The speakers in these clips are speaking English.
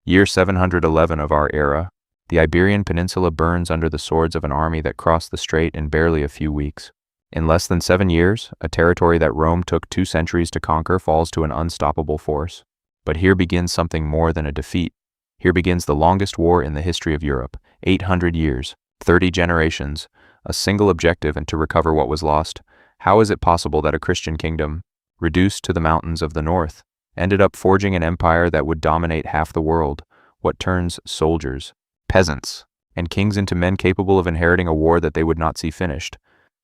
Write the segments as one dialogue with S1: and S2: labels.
S1: Year 711 of our era, the Iberian Peninsula burns under the swords of an army that crossed the strait in barely a few weeks. In less than 7 years, a territory that Rome took 2 centuries to conquer falls to an unstoppable force. But here begins something more than a defeat. Here begins the longest war in the history of Europe, 800 years, 30 generations, a single objective, and to recover what was lost. How is it possible that a Christian kingdom, reduced to the mountains of the north, ended up forging an empire that would dominate half the world? What turns soldiers, peasants, and kings into men capable of inheriting a war that they would not see finished?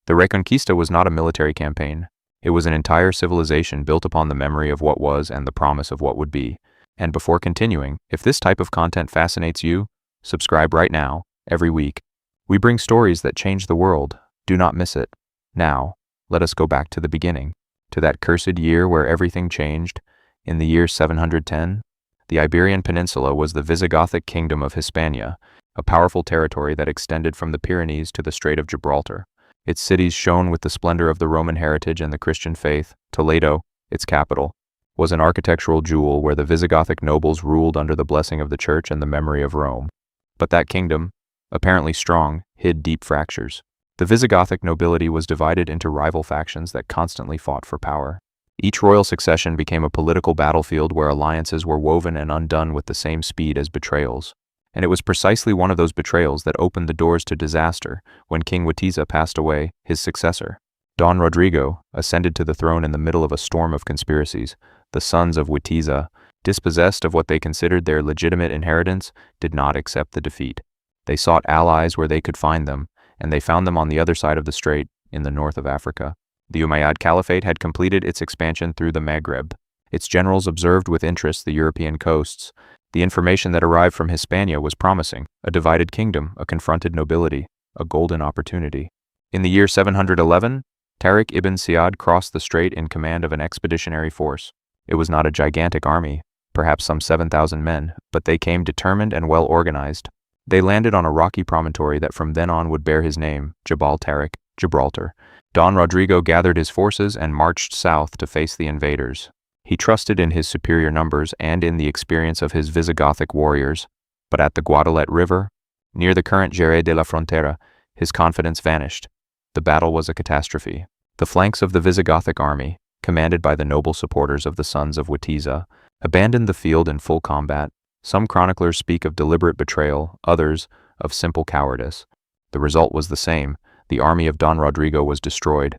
S1: The Reconquista was not a military campaign. It was an entire civilization built upon the memory of what was and the promise of what would be. And before continuing, if this type of content fascinates you, subscribe right now. Every week, we bring stories that change the world. Do not miss it. Now, let us go back to the beginning, to that cursed year where everything changed. In the year 710, the Iberian Peninsula was the Visigothic kingdom of Hispania, a powerful territory that extended from the Pyrenees to the Strait of Gibraltar. Its cities shone with the splendor of the Roman heritage and the Christian faith. Toledo, its capital, was an architectural jewel where the Visigothic nobles ruled under the blessing of the Church and the memory of Rome. But that kingdom, apparently strong, hid deep fractures. The Visigothic nobility was divided into rival factions that constantly fought for power. Each royal succession became a political battlefield where alliances were woven and undone with the same speed as betrayals. And it was precisely one of those betrayals that opened the doors to disaster when King Witiza passed away. His successor, Don Rodrigo, ascended to the throne in the middle of a storm of conspiracies. The sons of Witiza, dispossessed of what they considered their legitimate inheritance, did not accept the defeat. They sought allies where they could find them, and they found them on the other side of the strait, in the north of Africa. The Umayyad Caliphate had completed its expansion through the Maghreb. Its generals observed with interest the European coasts. The information that arrived from Hispania was promising: a divided kingdom, a confronted nobility, a golden opportunity. In the year 711, Tariq ibn Ziyad crossed the strait in command of an expeditionary force. It was not a gigantic army, perhaps some 7,000 men, but they came determined and well organized. They landed on a rocky promontory that from then on would bear his name, Jabal Tariq, Gibraltar. Don Rodrigo gathered his forces and marched south to face the invaders. He trusted in his superior numbers and in the experience of his Visigothic warriors, but at the Guadalete River, near the current Jerez de la Frontera, his confidence vanished. The battle was a catastrophe. The flanks of the Visigothic army, commanded by the noble supporters of the sons of Witiza, abandoned the field in full combat. Some chroniclers speak of deliberate betrayal, others of simple cowardice. The result was the same. The army of Don Rodrigo was destroyed.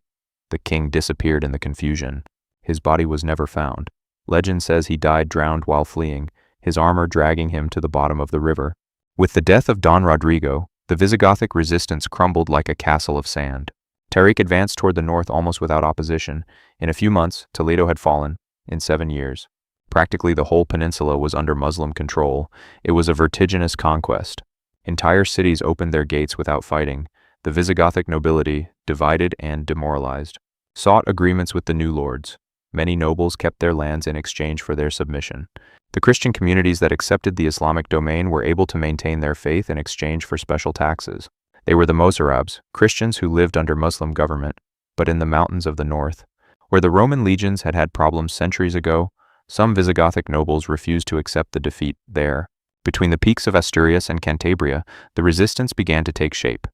S1: The king disappeared in the confusion. His body was never found. Legend says he died drowned while fleeing, his armor dragging him to the bottom of the river. With the death of Don Rodrigo, the Visigothic resistance crumbled like a castle of sand. Tariq advanced toward the north almost without opposition. In a few months, Toledo had fallen. In 7 years, practically the whole peninsula was under Muslim control. It was a vertiginous conquest. Entire cities opened their gates without fighting. The Visigothic nobility, divided and demoralized, sought agreements with the new lords. Many nobles kept their lands in exchange for their submission. The Christian communities that accepted the Islamic domain were able to maintain their faith in exchange for special taxes. They were the Mozarabs, Christians who lived under Muslim government, but in the mountains of the north, where the Roman legions had had problems centuries ago. Some Visigothic nobles refused to accept the defeat there. Between the peaks of Asturias and Cantabria, the resistance began to take shape.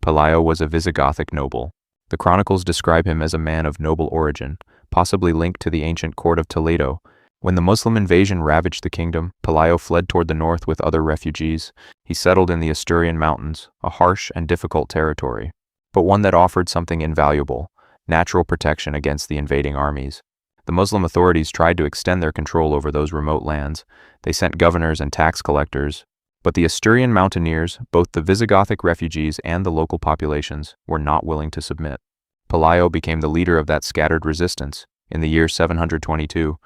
S1: Pelayo was a Visigothic noble. The chronicles describe him as a man of noble origin, possibly linked to the ancient court of Toledo. When the Muslim invasion ravaged the kingdom, Pelayo fled toward the north with other refugees. He settled in the Asturian mountains, a harsh and difficult territory, but one that offered something invaluable: natural protection against the invading armies. The Muslim authorities tried to extend their control over those remote lands. They sent governors and tax collectors, but the Asturian mountaineers, both the Visigothic refugees and the local populations, were not willing to submit. Pelayo became the leader of that scattered resistance. In the year 722,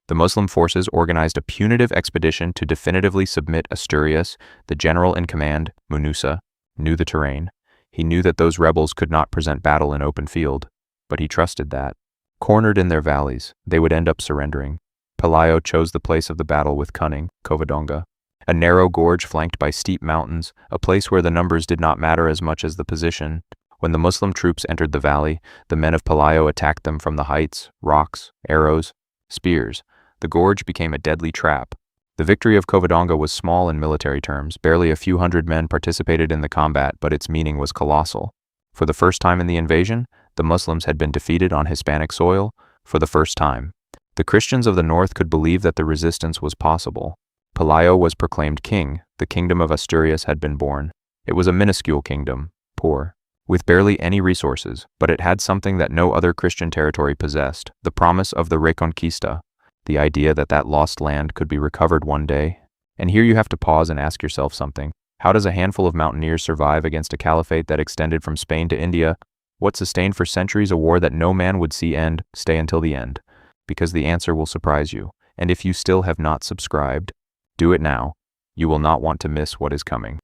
S1: the Muslim forces organized a punitive expedition to definitively submit Asturias. The general in command, Munusa, knew the terrain. He knew that those rebels could not present battle in open field, but he trusted that, cornered in their valleys, they would end up surrendering. Pelayo chose the place of the battle with cunning, Covadonga, a narrow gorge flanked by steep mountains, a place where the numbers did not matter as much as the position. When the Muslim troops entered the valley, the men of Pelayo attacked them from the heights, rocks, arrows, spears. The gorge became a deadly trap. The The victory of Covadonga was small in military terms. Barely a few hundred men participated in the combat, but its meaning was colossal. For the first time in the invasion, the Muslims had been defeated on Hispanic soil. For the first time, the Christians of the north could believe that the resistance was possible. Pelayo was proclaimed king. The kingdom of Asturias had been born. It was a minuscule kingdom, poor, with barely any resources, but it had something that no other Christian territory possessed: the promise of the Reconquista, the idea that that lost land could be recovered one day. And here you have to pause and ask yourself something. How does a handful of mountaineers survive against a caliphate that extended from Spain to India? What sustained for centuries a war that no man would see end, stay until the end? Because the answer will surprise you. And if you still have not subscribed, do it now. You will not want to miss what is coming.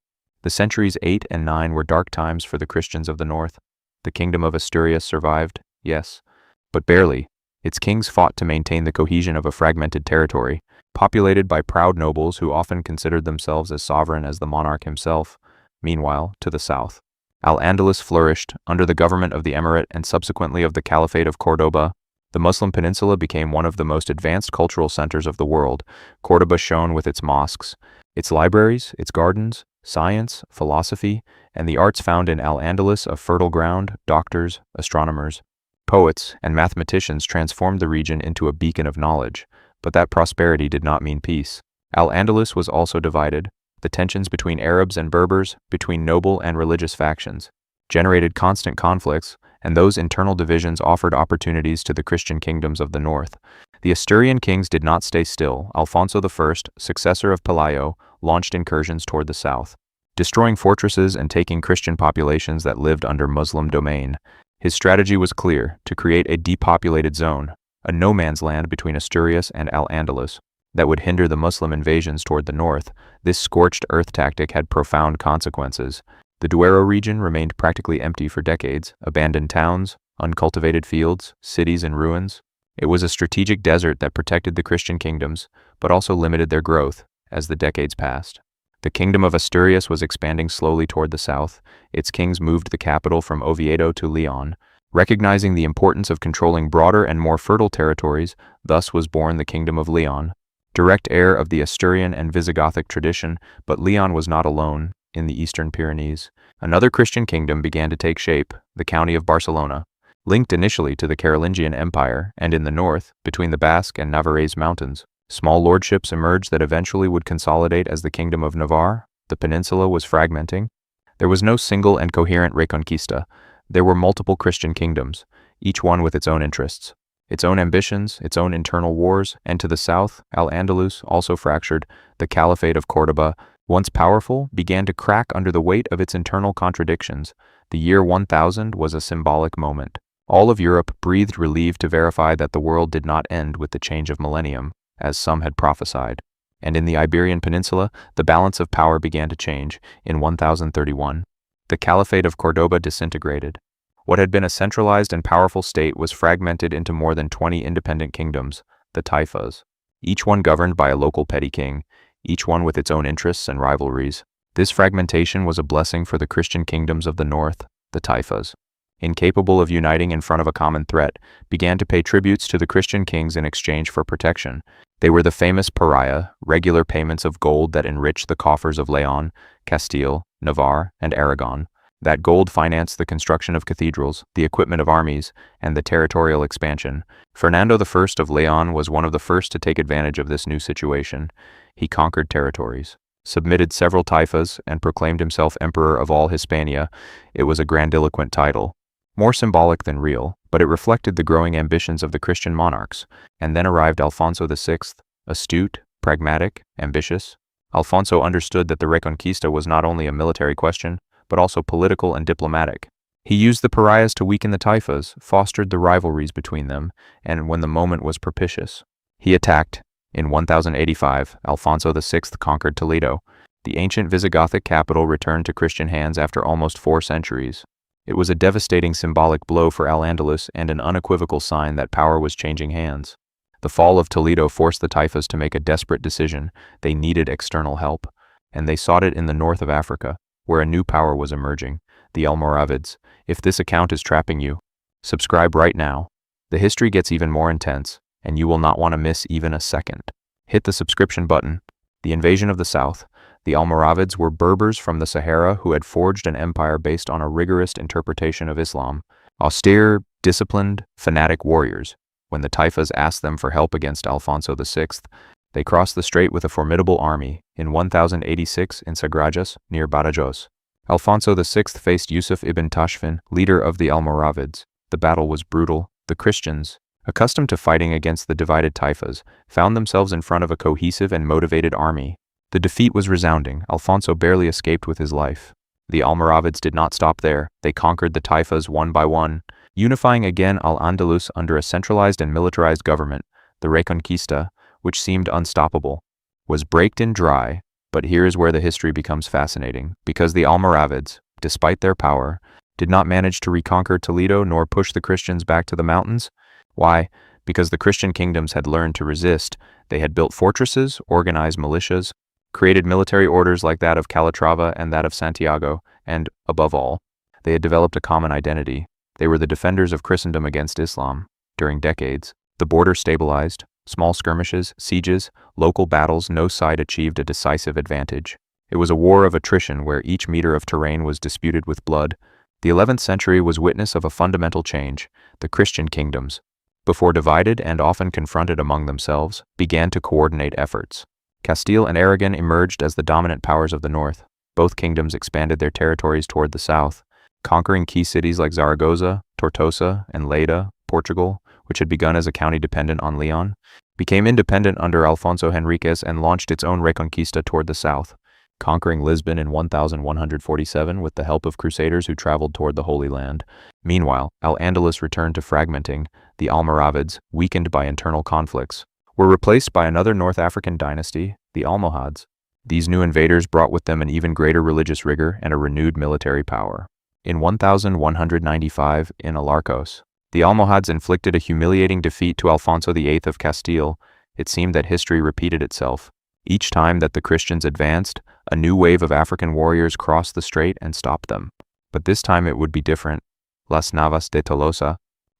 S1: The centuries 8 and 9 were dark times for the Christians of the north. The kingdom of Asturias survived, yes, but barely. Its kings fought to maintain the cohesion of a fragmented territory, populated by proud nobles who often considered themselves as sovereign as the monarch himself. Meanwhile, to the south, Al-Andalus flourished under the government of the Emirate and subsequently of the Caliphate of Cordoba. The Muslim peninsula became one of the most advanced cultural centers of the world. Cordoba shone with its mosques, its libraries, its gardens, science, philosophy, and the arts found in Al-Andalus a fertile ground. Doctors, astronomers, poets, and mathematicians transformed the region into a beacon of knowledge. But that prosperity did not mean peace. Al-Andalus was also divided. The tensions between Arabs and Berbers, between noble and religious factions, generated constant conflicts, and those internal divisions offered opportunities to the Christian kingdoms of the north. The Asturian kings did not stay still. Alfonso I, successor of Pelayo, launched incursions toward the south, destroying fortresses and taking Christian populations that lived under Muslim domain. His strategy was clear: to create a depopulated zone, a no-man's land between Asturias and Al-Andalus, that would hinder the Muslim invasions toward the north. This scorched earth tactic had profound consequences. The Duero region remained practically empty for decades: abandoned towns, uncultivated fields, cities in ruins. It was a strategic desert that protected the Christian kingdoms, but also limited their growth as the decades passed. The kingdom of Asturias was expanding slowly toward the south. Its kings moved the capital from Oviedo to León, recognizing the importance of controlling broader and more fertile territories. Thus was born the Kingdom of León, direct heir of the Asturian and Visigothic tradition. But León was not alone. In the eastern Pyrenees, another Christian kingdom began to take shape: the county of Barcelona, linked initially to the Carolingian Empire, and in the north, between the Basque and Navarrese mountains, small lordships emerged that eventually would consolidate as the Kingdom of Navarre. The peninsula was fragmenting. There was no single and coherent Reconquista. There were multiple Christian kingdoms, each one with its own interests, its own ambitions, its own internal wars. And to the south, Al-Andalus, also fractured. The Caliphate of Cordoba, once powerful, began to crack under the weight of its internal contradictions. The year 1000 was a symbolic moment. All of Europe breathed relief to verify that the world did not end with the change of millennium, as some had prophesied. And in the Iberian Peninsula, the balance of power began to change. In 1031, the Caliphate of Cordoba disintegrated. What had been a centralized and powerful state was fragmented into more than 20 independent kingdoms, the taifas, each one governed by a local petty king, each one with its own interests and rivalries. This fragmentation was a blessing for the Christian kingdoms of the north. The taifas, incapable of uniting in front of a common threat, began to pay tributes to the Christian kings in exchange for protection. They were the famous pariah, regular payments of gold that enriched the coffers of León, Castile, Navarre, and Aragon. That gold financed the construction of cathedrals, the equipment of armies, and the territorial expansion. Fernando I of León was one of the first to take advantage of this new situation. He conquered territories, submitted several taifas, and proclaimed himself emperor of all Hispania. It was a grandiloquent title, more symbolic than real, but it reflected the growing ambitions of the Christian monarchs. And then arrived Alfonso VI, astute, pragmatic, ambitious. Alfonso understood that the Reconquista was not only a military question, but also political and diplomatic. He used the pariahs to weaken the taifas, fostered the rivalries between them, and when the moment was propitious, he attacked. In 1085, Alfonso VI conquered Toledo. The ancient Visigothic capital returned to Christian hands after almost 4 centuries. It was a devastating symbolic blow for Al-Andalus and an unequivocal sign that power was changing hands. The fall of Toledo forced the taifas to make a desperate decision. They needed external help, and they sought it in the north of Africa, where a new power was emerging, the Almoravids. If this account is trapping you, subscribe right now. The history gets even more intense, and you will not want to miss even a second. Hit the subscription button. The invasion of the south. The Almoravids were Berbers from the Sahara who had forged an empire based on a rigorous interpretation of Islam. Austere, disciplined, fanatic warriors. When the Taifas asked them for help against Alfonso VI, they crossed the strait with a formidable army in 1086 in Sagrajas, near Badajoz. Alfonso VI faced Yusuf ibn Tashfin, leader of the Almoravids. The battle was brutal. The Christians, accustomed to fighting against the divided Taifas, found themselves in front of a cohesive and motivated army. The defeat was resounding. Alfonso barely escaped with his life. The Almoravids did not stop there. They conquered the Taifas one by one, unifying again Al-Andalus under a centralized and militarized government. The Reconquista, which seemed unstoppable, was baked in dry. But here is where the history becomes fascinating, because the Almoravids, despite their power, did not manage to reconquer Toledo nor push the Christians back to the mountains. Why? Because the Christian kingdoms had learned to resist. They had built fortresses, organized militias, created military orders like that of Calatrava and that of Santiago, and, above all, they had developed a common identity. They were the defenders of Christendom against Islam. During decades, the border stabilized. Small skirmishes, sieges, local battles, no side achieved a decisive advantage. It was a war of attrition where each meter of terrain was disputed with blood. The 11th century was witness of a fundamental change. The Christian kingdoms, before divided and often confronted among themselves, began to coordinate efforts. Castile and Aragon emerged as the dominant powers of the north. Both kingdoms expanded their territories toward the south, conquering key cities like Zaragoza, Tortosa, and Lleida. Portugal, which had begun as a county dependent on León, became independent under Alfonso Henriques and launched its own Reconquista toward the south, conquering Lisbon in 1147 with the help of crusaders who traveled toward the Holy Land. Meanwhile, Al-Andalus returned to fragmenting. The Almoravids, weakened by internal conflicts, were replaced by another North African dynasty, the Almohads. These new invaders brought with them an even greater religious rigor and a renewed military power. In 1195, in Alarcos, the Almohads inflicted a humiliating defeat to Alfonso VIII of Castile. It seemed that history repeated itself. Each time that the Christians advanced, a new wave of African warriors crossed the strait and stopped them. But this time it would be different. Las Navas de Tolosa,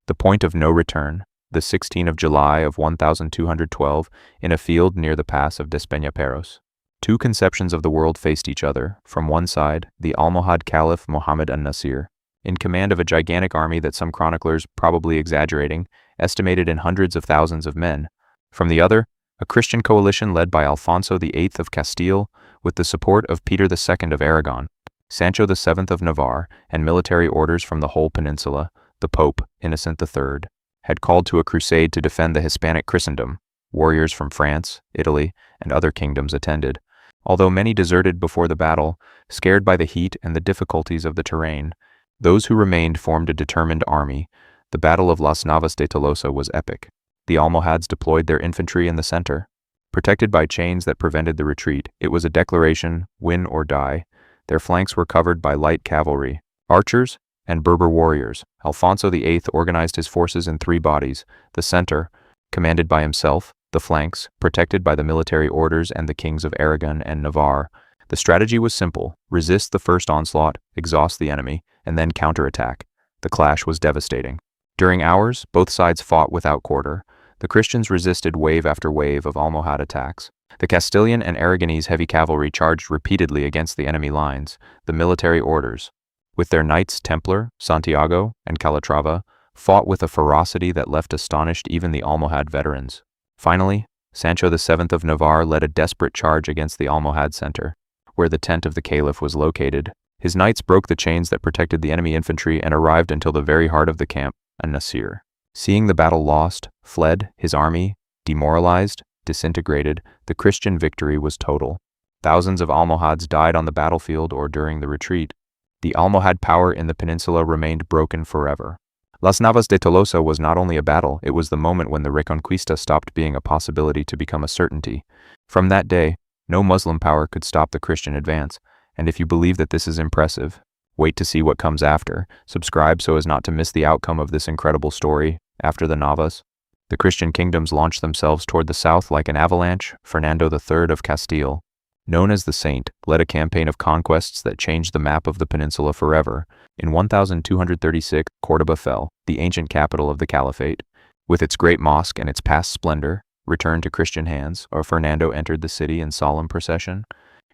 S1: the point of no return, the 16th of July of 1212, in a field near the pass of Despeñaperros. Two conceptions of the world faced each other. From one side, the Almohad Caliph Mohammed an-Nasir, in command of a gigantic army that some chroniclers, probably exaggerating, estimated in hundreds of thousands of men. From the other, a Christian coalition led by Alfonso VIII of Castile, with the support of Peter II of Aragon, Sancho VII of Navarre, and military orders from the whole peninsula. The Pope, Innocent III, had called to a crusade to defend the Hispanic Christendom. Warriors from France, Italy, and other kingdoms attended. Although many deserted before the battle, scared by the heat and the difficulties of the terrain, those who remained formed a determined army. The Battle of Las Navas de Tolosa was epic. The Almohads deployed their infantry in the center. Protected by chains that prevented the retreat, it was a declaration, win or die. Their flanks were covered by light cavalry, archers, and Berber warriors. Alfonso VIII organized his forces in three bodies: the center, commanded by himself; the flanks, protected by the military orders and the kings of Aragon and Navarre. The strategy was simple: resist the first onslaught, exhaust the enemy, and then counterattack. The clash was devastating. During hours, both sides fought without quarter. The Christians resisted wave after wave of Almohad attacks. The Castilian and Aragonese heavy cavalry charged repeatedly against the enemy lines. The military orders, with their Knights Templar, Santiago, and Calatrava, fought with a ferocity that left astonished even the Almohad veterans. Finally, Sancho VII of Navarre led a desperate charge against the Almohad center, where the tent of the caliph was located. His knights broke the chains that protected the enemy infantry and arrived until the very heart of the camp, an-Nasir, seeing the battle lost, fled. His army, demoralized, disintegrated. The Christian victory was total. Thousands of Almohads died on the battlefield or during the retreat. The Almohad power in the peninsula remained broken forever. Las Navas de Tolosa was not only a battle, it was the moment when the Reconquista stopped being a possibility to become a certainty. From that day, no Muslim power could stop the Christian advance. And if you believe that this is impressive, wait to see what comes after. Subscribe so as not to miss the outcome of this incredible story. After the Navas, the Christian kingdoms launched themselves toward the south like an avalanche. Fernando III of Castile, known as the Saint, led a campaign of conquests that changed the map of the peninsula forever. In 1236, Córdoba fell, the ancient capital of the caliphate. With its great mosque and its past splendor, returned to Christian hands, or Fernando entered the city in solemn procession,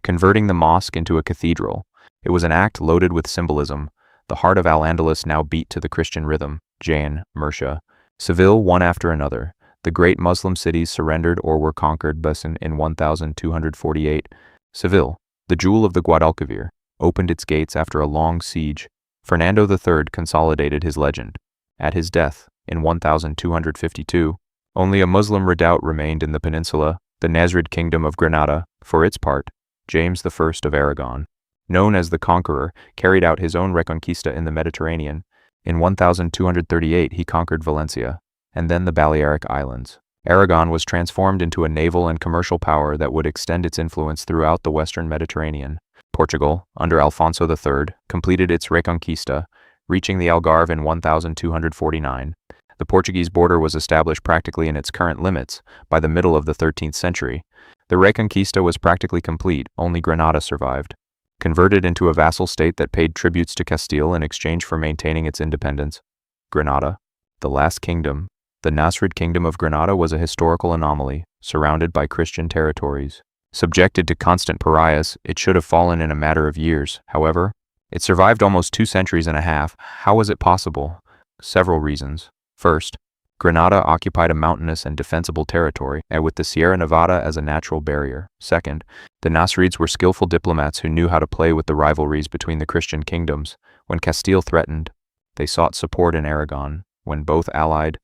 S1: converting the mosque into a cathedral. It was an act loaded with symbolism. The heart of Al-Andalus now beat to the Christian rhythm. Jain, Murcia, Seville, one after another. The great Muslim cities surrendered or were conquered. Besan in 1248. Seville, the jewel of the Guadalquivir, opened its gates after a long siege. Fernando III consolidated his legend. At his death, in 1252, only a Muslim redoubt remained in the peninsula, the Nasrid Kingdom of Granada. For its part, James I of Aragon, known as the Conqueror, carried out his own Reconquista in the Mediterranean. In 1238 he conquered Valencia, and then the Balearic Islands. Aragon was transformed into a naval and commercial power that would extend its influence throughout the western Mediterranean. Portugal, under Alfonso III, completed its Reconquista, reaching the Algarve in 1249. The Portuguese border was established practically in its current limits by the middle of the 13th century. The Reconquista was practically complete, only Granada survived. Converted into a vassal state that paid tributes to Castile in exchange for maintaining its independence. Granada, the last kingdom, the Nasrid Kingdom of Granada, was a historical anomaly, surrounded by Christian territories. Subjected to constant pariahs, it should have fallen in a matter of years. However, it survived almost 2 centuries and a half. How was it possible? Several reasons. First, Granada occupied a mountainous and defensible territory, and with the Sierra Nevada as a natural barrier. Second, the Nasrids were skillful diplomats who knew how to play with the rivalries between the Christian kingdoms. When Castile threatened, they sought support in Aragon. When both allied,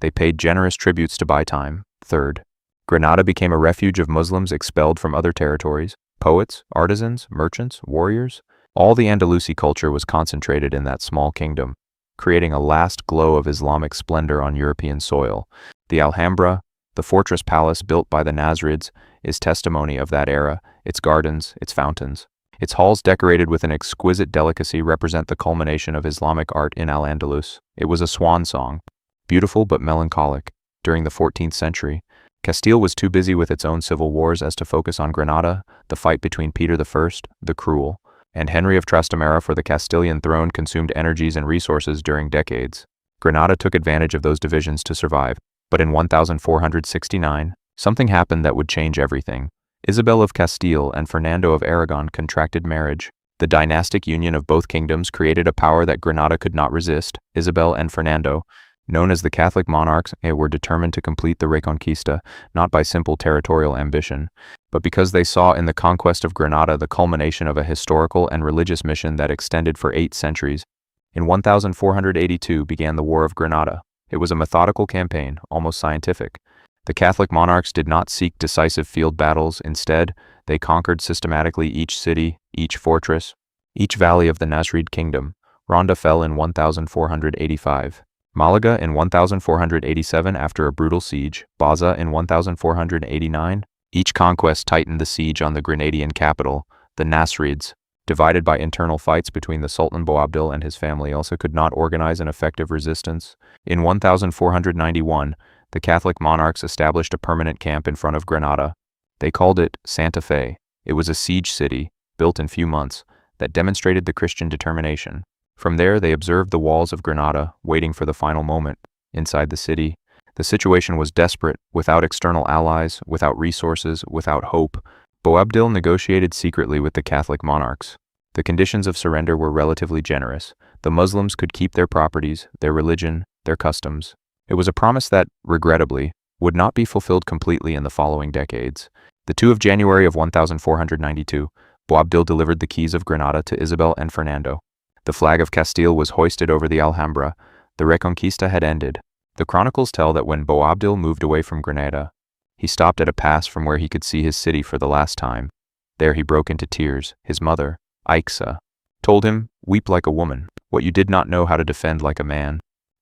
S1: they paid generous tributes to buy time. Third, Granada became a refuge of Muslims expelled from other territories. Poets, artisans, merchants, warriors, all the Andalusi culture was concentrated in that small kingdom, creating a last glow of Islamic splendor on European soil. The Alhambra, the fortress palace built by the Nasrids, is testimony of that era. Its gardens, its fountains, its halls decorated with an exquisite delicacy represent the culmination of Islamic art in Al-Andalus. It was a swan song, beautiful but melancholic. During the 14th century, Castile was too busy with its own civil wars as to focus on Granada. The fight between Peter I, the Cruel, and Henry of Trastamara for the Castilian throne consumed energies and resources during decades. Granada took advantage of those divisions to survive, but in 1469, something happened that would change everything. Isabel of Castile and Fernando of Aragon contracted marriage. The dynastic union of both kingdoms created a power that Granada could not resist. Isabel and Fernando, known as the Catholic monarchs, were determined to complete the Reconquista, not by simple territorial ambition, but because they saw in the conquest of Granada the culmination of a historical and religious mission that extended for 8 centuries. In 1482 began the War of Granada. It was a methodical campaign, almost scientific. The Catholic monarchs did not seek decisive field battles. Instead, they conquered systematically each city, each fortress, each valley of the Nasrid kingdom. Ronda fell in 1485. Malaga in 1487 after a brutal siege, Baza in 1489. Each conquest tightened the siege on the Grenadian capital. The Nasrids, divided by internal fights between the Sultan Boabdil and his family, also could not organize an effective resistance. In 1491, the Catholic monarchs established a permanent camp in front of Granada. They called it Santa Fe. It was a siege city, built in few months, that demonstrated the Christian determination. From there, they observed the walls of Granada, waiting for the final moment. Inside the city, the situation was desperate. Without external allies, without resources, without hope, Boabdil negotiated secretly with the Catholic monarchs. The conditions of surrender were relatively generous. The Muslims could keep their properties, their religion, their customs. It was a promise that, regrettably, would not be fulfilled completely in the following decades. The 2 of January of 1492, Boabdil delivered the keys of Granada to Isabel and Fernando. The flag of Castile was hoisted over the Alhambra. The Reconquista had ended. The chronicles tell that when Boabdil moved away from Granada, he stopped at a pass from where he could see his city for the last time. There he broke into tears. His mother, Aixa, told him, "Weep like a woman, what you did not know how to defend like a man."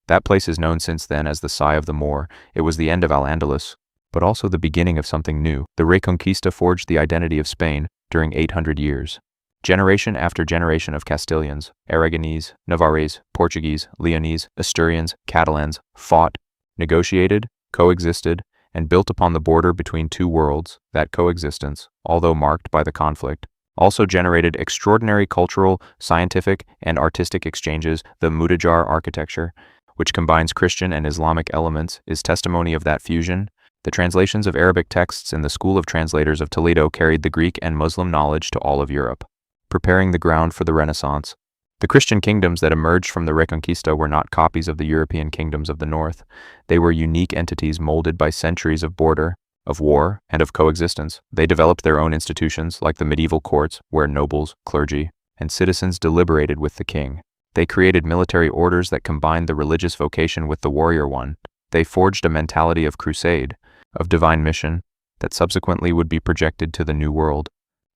S1: That place is known since then as the Sigh of the Moor. It was the end of Al-Andalus, but also the beginning of something new. The Reconquista forged the identity of Spain during 800 years. Generation after generation of Castilians, Aragonese, Navarrese, Portuguese, Leonese, Asturians, Catalans fought, negotiated, coexisted, and built upon the border between two worlds. That coexistence, although marked by the conflict, also generated extraordinary cultural, scientific, and artistic exchanges. The Mudejar architecture, which combines Christian and Islamic elements, is testimony of that fusion. The translations of Arabic texts in the School of Translators of Toledo carried the Greek and Muslim knowledge to all of Europe, preparing the ground for the Renaissance. The Christian kingdoms that emerged from the Reconquista were not copies of the European kingdoms of the north. They were unique entities molded by centuries of border, of war, and of coexistence. They developed their own institutions, like the medieval courts, where nobles, clergy, and citizens deliberated with the king. They created military orders that combined the religious vocation with the warrior one. They forged a mentality of crusade, of divine mission, that subsequently would be projected to the New World.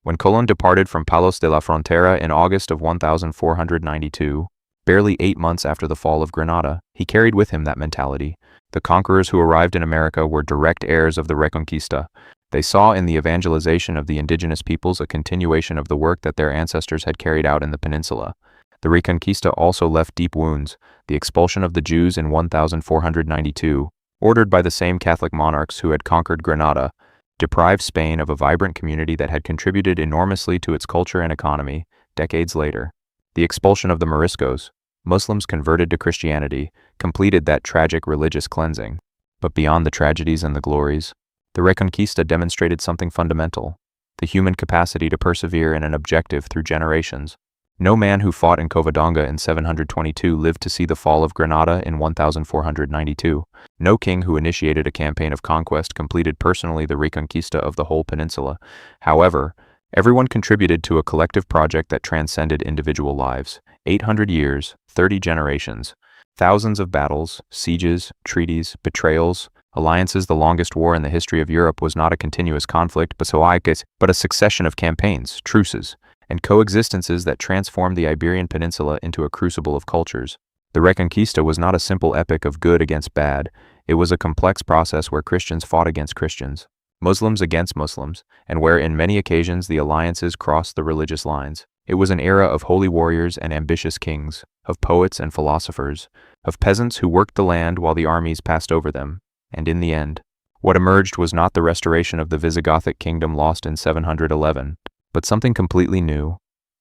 S1: When Colón departed from Palos de la Frontera in August of 1492, barely 8 months after the fall of Granada, he carried with him that mentality. The conquerors who arrived in America were direct heirs of the Reconquista. They saw in the evangelization of the indigenous peoples a continuation of the work that their ancestors had carried out in the peninsula. The Reconquista also left deep wounds. The expulsion of the Jews in 1492, ordered by the same Catholic monarchs who had conquered Granada, deprived Spain of a vibrant community that had contributed enormously to its culture and economy. Decades later, the expulsion of the Moriscos, Muslims converted to Christianity, completed that tragic religious cleansing. But beyond the tragedies and the glories, the Reconquista demonstrated something fundamental: the human capacity to persevere in an objective through generations. No man who fought in Covadonga in 722 lived to see the fall of Granada in 1492. No king who initiated a campaign of conquest completed personally the Reconquista of the whole peninsula. However, everyone contributed to a collective project that transcended individual lives. 800 years, 30 generations, thousands of battles, sieges, treaties, betrayals, alliances. The longest war in the history of Europe was not a continuous conflict, but a succession of campaigns, truces, and coexistences that transformed the Iberian Peninsula into a crucible of cultures. The Reconquista was not a simple epic of good against bad. It was a complex process where Christians fought against Christians, Muslims against Muslims, and where in many occasions the alliances crossed the religious lines. It was an era of holy warriors and ambitious kings, of poets and philosophers, of peasants who worked the land while the armies passed over them. And in the end, what emerged was not the restoration of the Visigothic kingdom lost in 711, but something completely new: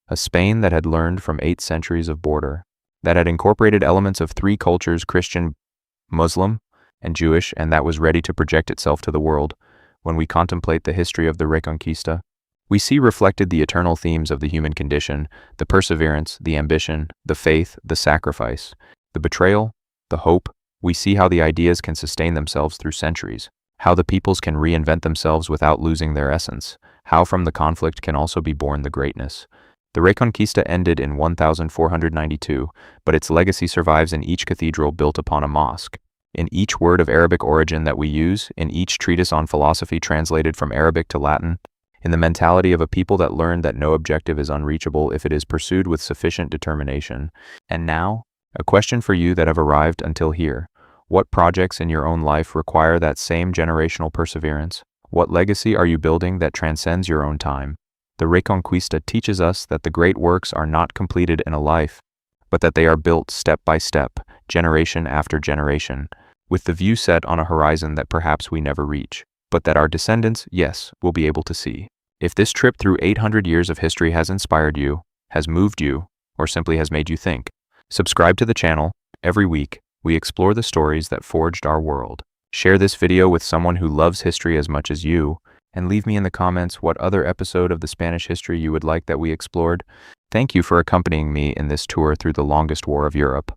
S1: a Spain that had learned from 8 centuries of border, that had incorporated elements of 3 cultures, Christian, Muslim, and Jewish, and that was ready to project itself to the world. When we contemplate the history of the Reconquista, we see reflected the eternal themes of the human condition: the perseverance, the ambition, the faith, the sacrifice, the betrayal, the hope. We see how the ideas can sustain themselves through centuries, how the peoples can reinvent themselves without losing their essence, how from the conflict can also be born the greatness. The Reconquista ended in 1492, but its legacy survives in each cathedral built upon a mosque, in each word of Arabic origin that we use, in each treatise on philosophy translated from Arabic to Latin, in the mentality of a people that learned that no objective is unreachable if it is pursued with sufficient determination. And now, a question for you that have arrived until here: what projects in your own life require that same generational perseverance? What legacy are you building that transcends your own time? The Reconquista teaches us that the great works are not completed in a life, but that they are built step by step, generation after generation, with the view set on a horizon that perhaps we never reach, but that our descendants, yes, will be able to see. If this trip through 800 years of history has inspired you, has moved you, or simply has made you think, subscribe to the channel. Every week, we explore the stories that forged our world. Share this video with someone who loves history as much as you, and leave me in the comments what other episode of the Spanish history you would like that we explored. Thank you for accompanying me in this tour through the longest war of Europe.